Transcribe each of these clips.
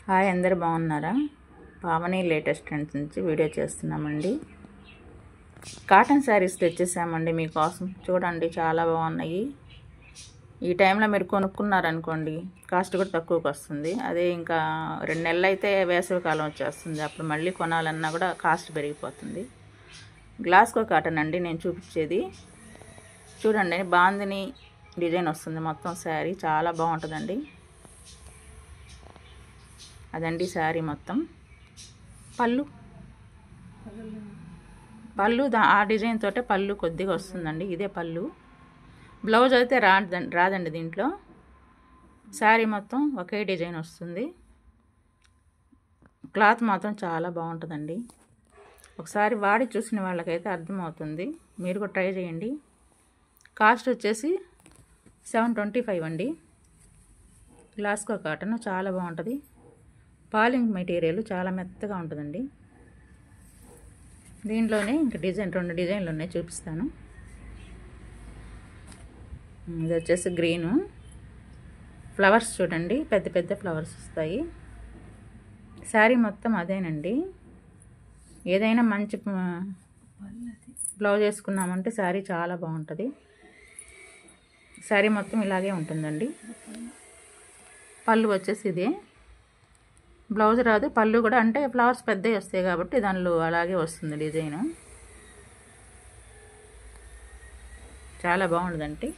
Hi, అందరు బాగున్నారా? Pavani latest trends నుంచి వీడియో చేస్తున్నామండి. కాటన్ శారీస్ తెచ్చేసామండి మీకోసం. చూడండి, చాలా బాగున్నాయి. ఈ టైంలో మీరు కొనుక్కున్నారనుకోండి, కాస్ట్ కూడా తక్కువకి వస్తుంది. అదే ఇంకా 2 నెలలు అయితే వేసవికాలం వచ్చేస్తుంది. అప్పుడు మళ్ళీ కొనాలన్నా కూడా కాస్ట్ పెరిగిపోతుంది. గ్లాస్కో కాటన్ అండి నేను చూపించేది. చూడండి, బాందిని డిజైన్ వస్తుంది మొత్తం శారీ. చాలా బాగుంటుందండి. అదండి శారీ మొత్తం. పళ్ళు ఆ డిజైన్ తోటే పళ్ళు కొద్దిగా వస్తుందండి. ఇదే పళ్ళు. బ్లౌజ్ అయితే రాదండి దీంట్లో. శారీ మొత్తం ఒకే డిజైన్ వస్తుంది. క్లాత్ మాత్రం చాలా బాగుంటుందండి. ఒకసారి వాడి చూసిన వాళ్ళకైతే అర్థమవుతుంది. మీరు కూడా ట్రై చేయండి. కాస్ట్ వచ్చేసి 725 అండి. గ్లాస్కో కాటన్ చాలా బాగుంటుంది. పాలింగ్ మెటీరియల్ చాలా మెత్తగా ఉంటుందండి. దీంట్లోనే ఇంకా 2 డిజైన్లు ఉన్నాయి, చూపిస్తాను. ఇది వచ్చేసి గ్రీను. ఫ్లవర్స్ చూడండి, పెద్ద పెద్ద ఫ్లవర్స్ వస్తాయి. శారీ మొత్తం అదేనండి. ఏదైనా మంచి బ్లౌజ్ వేసుకున్నామంటే శారీ చాలా బాగుంటుంది. శారీ మొత్తం ఇలాగే ఉంటుందండి. పళ్ళు వచ్చేసి ఇదే. బ్లౌజ్ రాదు, పళ్ళు కూడా అంటే ఫ్లవర్స్ పెద్దవి వస్తాయి కాబట్టి దానిలో అలాగే వస్తుంది డిజైను. చాలా బాగుంటుందండి.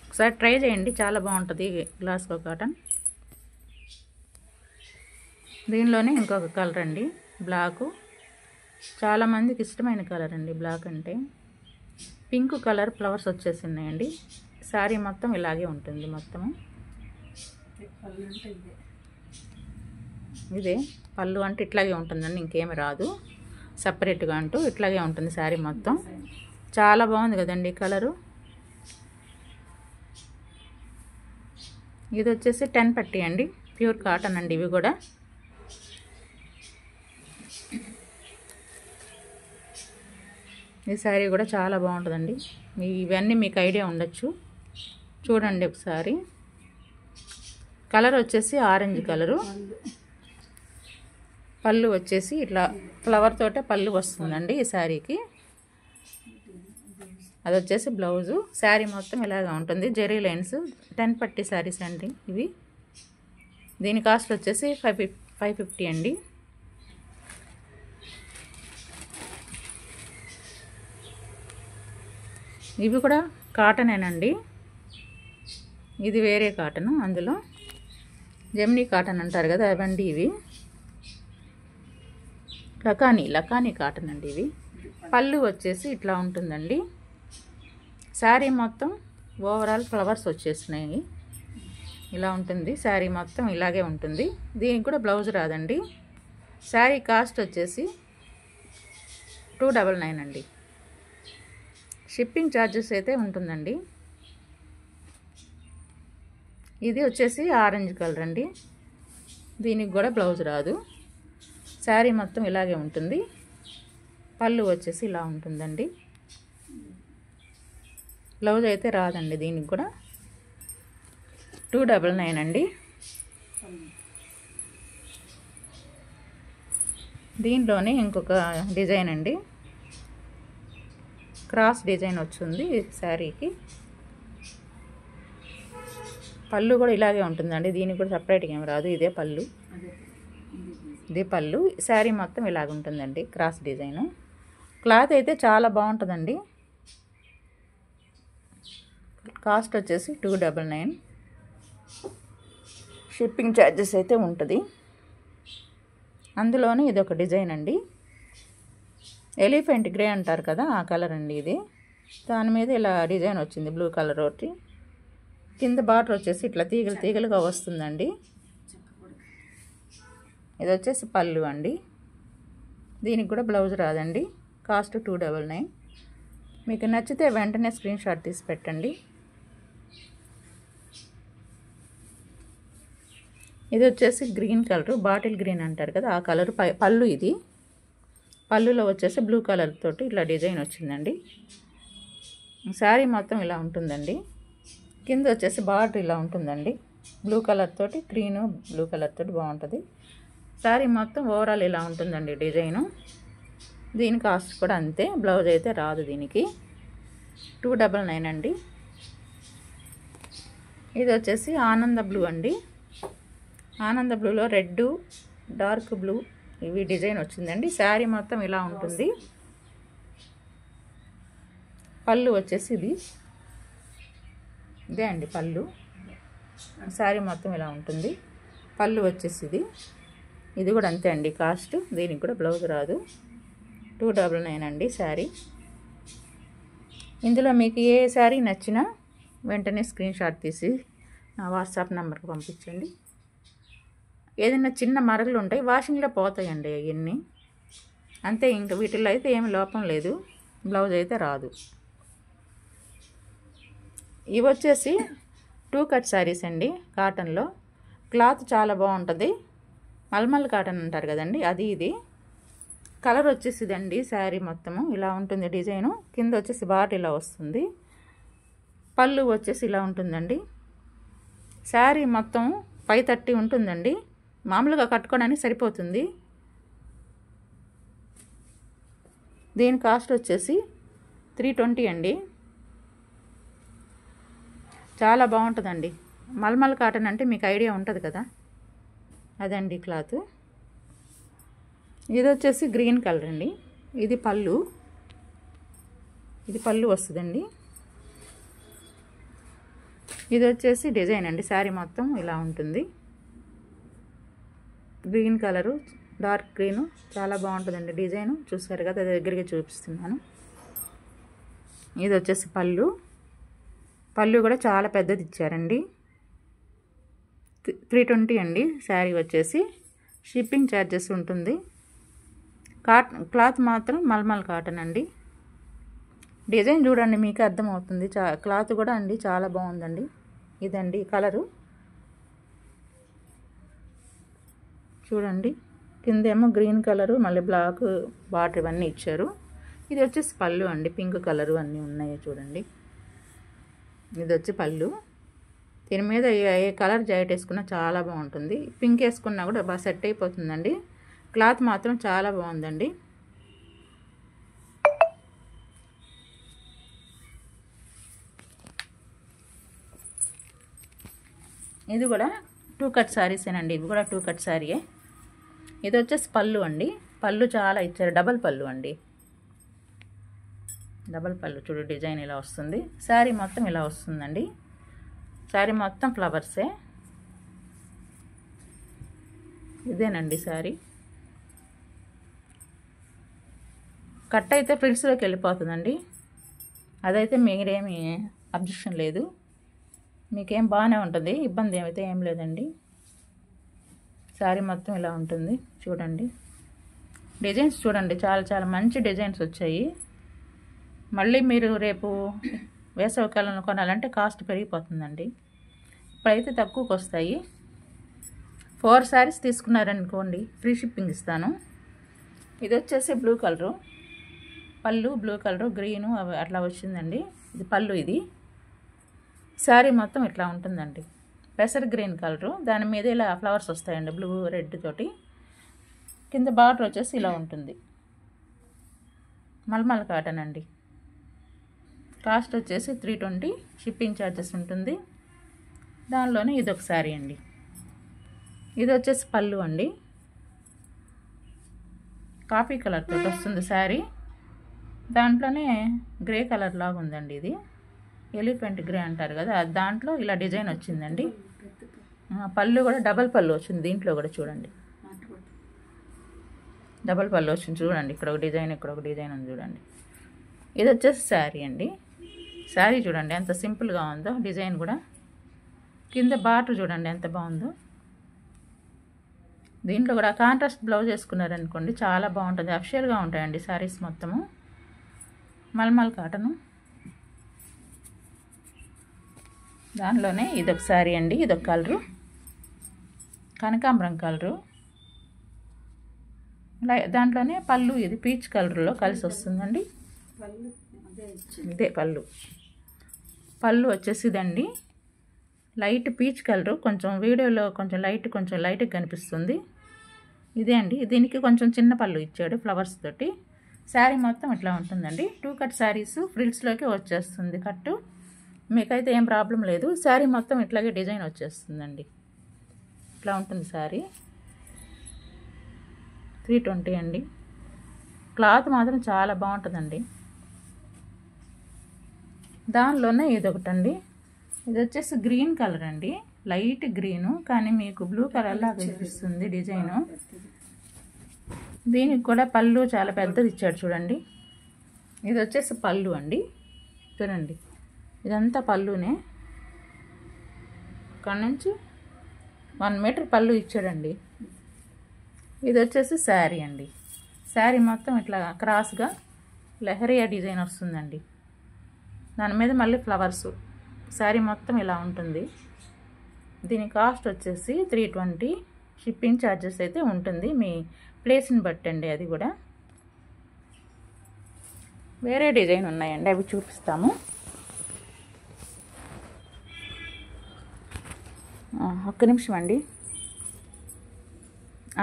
ఒకసారి ట్రై చేయండి, చాలా బాగుంటుంది గ్లాస్కో కాటన్. దీనిలోనే ఇంకొక కలర్ అండి, బ్లాకు. చాలామందికి ఇష్టమైన కలర్ అండి బ్లాక్ అంటే. పింక్ కలర్ ఫ్లవర్స్ వచ్చేసి ఉన్నాయండి. శారీ మొత్తం ఇలాగే ఉంటుంది మొత్తము. ఇదే పళ్ళు అంటే ఇట్లాగే ఉంటుందండి, ఇంకేమి రాదు సపరేట్గా అంటూ. ఇట్లాగే ఉంటుంది శారీ మొత్తం. చాలా బాగుంది కదండి కలరు. ఇది వచ్చేసి 10 పట్టీ అండి, ప్యూర్ కాటన్ అండి. ఇవి కూడా ఈ శారీ కూడా చాలా బాగుంటుందండి. ఇవన్నీ మీకు ఐడియా ఉండొచ్చు. చూడండి ఒకసారి. కలర్ వచ్చేసి ఆరెంజ్ కలరు. పళ్ళు వచ్చేసి ఇట్లా ఫ్లవర్ తోటే పళ్ళు వస్తుందండి ఈ శారీకి. అది వచ్చేసి బ్లౌజు. శారీ మొత్తం ఇలాగా ఉంటుంది. జెరీ లైన్స్. 10 పట్టీ శారీస్ అండి ఇవి. దీని కాస్ట్ వచ్చేసి 550 అండి. ఇవి కూడా కాటనేనండి. ఇది వేరే కాటను. అందులో జెమినీ కాటన్ అంటారు కదా, అవండి ఇవి. లకానీ కాటన్ అండి ఇవి. పళ్ళు వచ్చేసి ఇట్లా ఉంటుందండి. శారీ మొత్తం ఓవరాల్ ఫ్లవర్స్ వచ్చేసినాయి. ఇలా ఉంటుంది శారీ మొత్తం, ఇలాగే ఉంటుంది. దీనికి కూడా బ్లౌజ్ రాదండి. శారీ కాస్ట్ వచ్చేసి 299 అండి. షిప్పింగ్ ఛార్జెస్ అయితే ఉంటుందండి. ఇది వచ్చేసి ఆరెంజ్ కలర్ అండి. దీనికి కూడా బ్లౌజ్ రాదు. శారీ మొత్తం ఇలాగే ఉంటుంది. పళ్ళు వచ్చేసి ఇలా ఉంటుందండి. బ్లౌజ్ అయితే రాదండి దీనికి కూడా. 299 అండి. దీంట్లోనే ఇంకొక డిజైన్ అండి, క్రాస్ డిజైన్ వచ్చింది శారీకి. పళ్ళు కూడా ఇలాగే ఉంటుందండి. దీనికి కూడా సపరేట్గా ఏమి రాదు. ఇదే పళ్ళు. ఇది పళ్ళు. శారీ మొత్తం ఇలాగ ఉంటుందండి, క్రాస్ డిజైను. క్లాత్ అయితే చాలా బాగుంటుందండి. కాస్ట్ వచ్చేసి 299. షిప్పింగ్ ఛార్జెస్ అయితే ఉంటుంది. అందులోనే ఇది ఒక డిజైన్ అండి. ఎలిఫెంట్ గ్రే అంటారు కదా, ఆ కలర్ అండి ఇది. దాని మీద ఇలా డిజైన్ వచ్చింది, బ్లూ కలర్ ఒకటి. కింద బార్డర్ వచ్చేసి ఇట్లా తీగలుగా వస్తుందండి. ఇది వచ్చేసి పళ్ళు అండి. దీనికి కూడా బ్లౌజ్ రాదండి. కాస్ట్ 299. మీకు నచ్చితే వెంటనే స్క్రీన్ షాట్ తీసి పెట్టండి. ఇది వచ్చేసి గ్రీన్ కలరు, బాటిల్ గ్రీన్ అంటారు కదా, ఆ కలర్ పళ్ళు. ఇది పళ్ళులో వచ్చేసి బ్లూ కలర్ తోటి ఇట్లా డిజైన్ వచ్చిందండి. శారీ మొత్తం ఇలా ఉంటుందండి. కింద వచ్చేసి బార్డర్ ఇలా ఉంటుందండి. బ్లూ కలర్ తోటి, గ్రీను బ్లూ కలర్ తోటి బాగుంటుంది. శారీ మొత్తం ఓవరాల్ ఇలా ఉంటుందండి డిజైను. దీని కాస్ట్ కూడా అంతే. బ్లౌజ్ అయితే రాదు దీనికి. 299 అండి. ఇది వచ్చేసి ఆనంద బ్లూ అండి. ఆనంద బ్లూలో రెడ్, డార్క్ బ్లూ ఇవి డిజైన్ వచ్చిందండి. శారీ మొత్తం ఇలా ఉంటుంది. పళ్ళు వచ్చేసి ఇదే అండి పళ్ళు. శారీ మొత్తం ఇలా ఉంటుంది. పళ్ళు వచ్చేసి ఇది కూడా అంతే అండి కాస్ట్. దీనికి కూడా బ్లౌజ్ రాదు. 299 అండి శారీ. ఇందులో మీకు ఏ శారీ నచ్చినా వెంటనే స్క్రీన్ షాట్ తీసి నా వాట్సాప్ నెంబర్కి పంపించండి. ఏదైనా చిన్న మరకలు ఉంటాయి, వాషింగ్లో పోతాయండి అవన్నీ అంతే. ఇంకా వీటిల్లో అయితే ఏమి లోపం లేదు. బ్లౌజ్ అయితే రాదు. ఇవి వచ్చేసి 2 కట్ శారీస్ అండి. కాటన్లో క్లాత్ చాలా బాగుంటుంది. మల్మల్ కాటన్ అంటారు కదండి, అది ఇది. కలర్ వచ్చేసి ఇదండి. శారీ మొత్తము ఇలా ఉంటుంది డిజైను. కింద వచ్చేసి బాట్ ఇలా వస్తుంది. పళ్ళు వచ్చేసి ఇలా ఉంటుందండి. శారీ మొత్తం 530 ఉంటుందండి. మామూలుగా కట్టుకోవడానికి సరిపోతుంది. దీని కాస్ట్ వచ్చేసి 320 అండి. చాలా బాగుంటుందండి. మల్మల్ కాటన్ అంటే మీకు ఐడియా ఉంటుంది కదా, అదండి క్లాత్. ఇది వచ్చేసి గ్రీన్ కలర్ అండి. ఇది పళ్ళు వస్తుందండి. ఇది వచ్చేసి డిజైన్ అండి. శారీ మొత్తం ఇలా ఉంటుంది. గ్రీన్ కలరు, డార్క్ గ్రీను చాలా బాగుంటుందండి డిజైను. చూసారు కదా, దగ్గరికి చూపిస్తున్నాను. ఇది వచ్చేసి పళ్ళు కూడా చాలా పెద్దది ఇచ్చారండి. 320 అండి శారీ వచ్చేసి. షిప్పింగ్ ఛార్జెస్ ఉంటుంది. క్లాత్ మాత్రం మల్మల్ కాటన్ అండి. డిజైన్ చూడండి మీకు అర్థమవుతుంది. క్లాత్ కూడా అండి చాలా బాగుందండి. ఇదండి కలరు చూడండి. కిందేమో గ్రీన్ కలరు, మళ్ళీ బ్లాక్ బార్డర్ ఇవన్నీ ఇచ్చారు. ఇది వచ్చేసి పళ్ళు అండి. పింక్ కలరు అన్నీ ఉన్నాయి చూడండి. ఇది వచ్చి పళ్ళు. దీని మీద ఏ కలర్ జాకెట్ వేసుకున్నా చాలా బాగుంటుంది. పింక్ వేసుకున్నా కూడా బాగా సెట్ అయిపోతుందండి. క్లాత్ మాత్రం చాలా బాగుందండి. ఇది కూడా 2 కట్ శారీసేనండి. ఇవి కూడా 2 కట్ శారీయే. ఇది వచ్చేసి పళ్ళు అండి. పళ్ళు చాలా ఇచ్చారు. డబల్ పళ్ళు అండి. డబల్ పళ్ళు చూడు, డిజైన్ ఇలా వస్తుంది. శారీ మొత్తం ఇలా వస్తుందండి. శారీ మొత్తం ఫ్లవర్సే. ఇదేనండి శారీ. కట్ అయితే ఫ్రిల్స్లోకి వెళ్ళిపోతుందండి. అదైతే మీరేమి అబ్జెక్షన్ లేదు. మీకేం బాగానే ఉంటుంది, ఇబ్బంది అయితే ఏం లేదండి. శారీ మొత్తం ఇలా ఉంటుంది చూడండి. డిజైన్స్ చూడండి, చాలా చాలా మంచి డిజైన్స్ వచ్చాయి. మళ్ళీ మీరు రేపు వేసవికాలంలో కొనాలంటే కాస్ట్ పెరిగిపోతుందండి. ఇప్పుడైతే తక్కువకి వస్తాయి. 4 శారీస్ తీసుకున్నారనుకోండి ఫ్రీ షిప్పింగ్ ఇస్తాను. ఇది వచ్చేసి బ్లూ కలరు. పళ్ళు బ్లూ కలరు, గ్రీను అవి అట్లా వచ్చిందండి. ఇది పళ్ళు. ఇది శారీ మొత్తం ఇట్లా ఉంటుందండి. పెసర్ గ్రీన్ కలరు, దాని మీద ఇలా ఫ్లవర్స్ వస్తాయండి బ్లూ రెడ్ తోటి. కింద బార్డర్ వచ్చేసి ఇలా ఉంటుంది. మల్మల్ కాటన్ అండి. కాస్ట్ వచ్చేసి 320. షిప్పింగ్ ఛార్జెస్ ఉంటుంది. దానిలోనే ఇదొక శారీ అండి. ఇది వచ్చేసి పళ్ళు అండి. కాఫీ కలర్ తోటి వస్తుంది శారీ. దాంట్లోనే గ్రే కలర్ లాగా ఉందండి. ఇది ఎలిఫెంట్ గ్రే అంటారు కదా, దాంట్లో ఇలా డిజైన్ వచ్చిందండి. పళ్ళు కూడా డబల్ పళ్ళు వచ్చింది. దీంట్లో కూడా చూడండి డబల్ పళ్ళు వచ్చింది చూడండి. ఇక్కడ ఒక డిజైన్, ఇక్కడ ఒక డిజైన్ ఉంది చూడండి. ఇది వచ్చేసి శారీ అండి. శారీ చూడండి ఎంత సింపుల్గా ఉందో. డిజైన్ కూడా కింద బార్డర్ చూడండి ఎంత బాగుందో. దీంట్లో కూడా కాంట్రాస్ట్ బ్లౌజ్ వేసుకున్నారనుకోండి చాలా బాగుంటుంది. అఫిషియల్గా ఉంటాయండి శారీస్ మొత్తము. మల్మల్ కాటను. దానిలోనే ఇదొక శారీ అండి. ఇదొక కలరు, కనకాంబరం కలరు. దాంట్లోనే పళ్ళు ఇది పీచ్ కలర్లో కలిసి వస్తుందండి. ఇదే పళ్ళు. పళ్ళు వచ్చేసి ఇదండి. లైట్ పీచ్ కలరు, కొంచెం వీడియోలో కొంచెం లైట్గా కనిపిస్తుంది. ఇదే అండి. దీనికి కొంచెం చిన్న పళ్ళు ఇచ్చాడు ఫ్లవర్స్ తోటి. శారీ మొత్తం ఇట్లా ఉంటుందండి. 2 కట్ శారీస్ ఫ్రిల్స్లోకి వచ్చేస్తుంది కట్టు. మీకైతే ఏం ప్రాబ్లం లేదు. శారీ మొత్తం ఇట్లాగే డిజైన్ వచ్చేస్తుందండి. ఇట్లా ఉంటుంది శారీ. 320 అండి. క్లాత్ మాత్రం చాలా బాగుంటుందండి. దానిలోనే ఇదొకటండి. ఇది వచ్చేసి గ్రీన్ కలర్ అండి, లైట్ గ్రీను, కానీ మీకు బ్లూ కలర్ లాగా కనిపిస్తుంది డిజైను. దీనికి కూడా పళ్ళు చాలా పెద్దది ఇచ్చాడు చూడండి. ఇది వచ్చేసి పళ్ళు అండి. చూడండి, ఇదంతా పళ్ళునే. ఇక్కడ నుంచి 1 మీటర్ పళ్ళు ఇచ్చాడండి. ఇది వచ్చేసి శారీ అండి. శారీ మొత్తం ఇట్లా క్రాస్గా లెహరియా డిజైన్ వస్తుందండి. దాని మీద మళ్ళీ ఫ్లవర్స్. శారీ మొత్తం ఇలా ఉంటుంది. దీని కాస్ట్ వచ్చేసి 320. షిప్పింగ్ ఛార్జెస్ అయితే ఉంటుంది, మీ ప్లేస్ని బట్టి అండి. అది కూడా వేరే డిజైన్ ఉన్నాయండి, అవి చూపిస్తాము. ఒక్క నిమిషం అండి.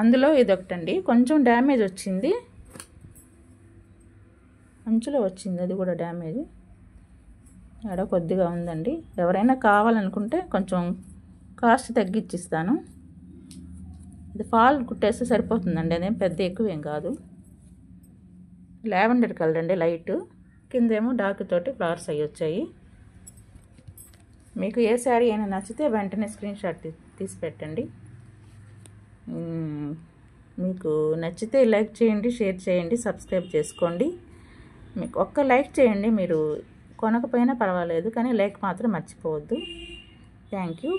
అందులో ఇదొకటండి, కొంచెం డ్యామేజ్ వచ్చింది, అంచులో వచ్చింది, అది కూడా డ్యామేజ్ ఎడ కొద్దిగా ఉందండి. ఎవరైనా కావాలనుకుంటే కొంచెం కాస్ట్ తగ్గించిస్తాను. ఇది ఫాల్ కుట్టేస్తే సరిపోతుందండి, అదేం పెద్ద ఎక్కువేం కాదు. లావెండర్ కలర్ అండి, లైట్ కిందేమో డార్క్ తోటి ఫ్లవర్స్ అవి వచ్చాయి. మీకు ఏ శారీ అయినా నచ్చితే వెంటనే స్క్రీన్ షాట్ తీసి పెట్టండి. మీకు నచ్చితే లైక్ చేయండి, షేర్ చేయండి, సబ్స్క్రైబ్ చేసుకోండి. మీకు ఒక్క లైక్ చేయండి, మీరు కొనకపోయినా పర్వాలేదు, కానీ లైక్ మాత్రం మర్చిపోవద్దు. Thank you.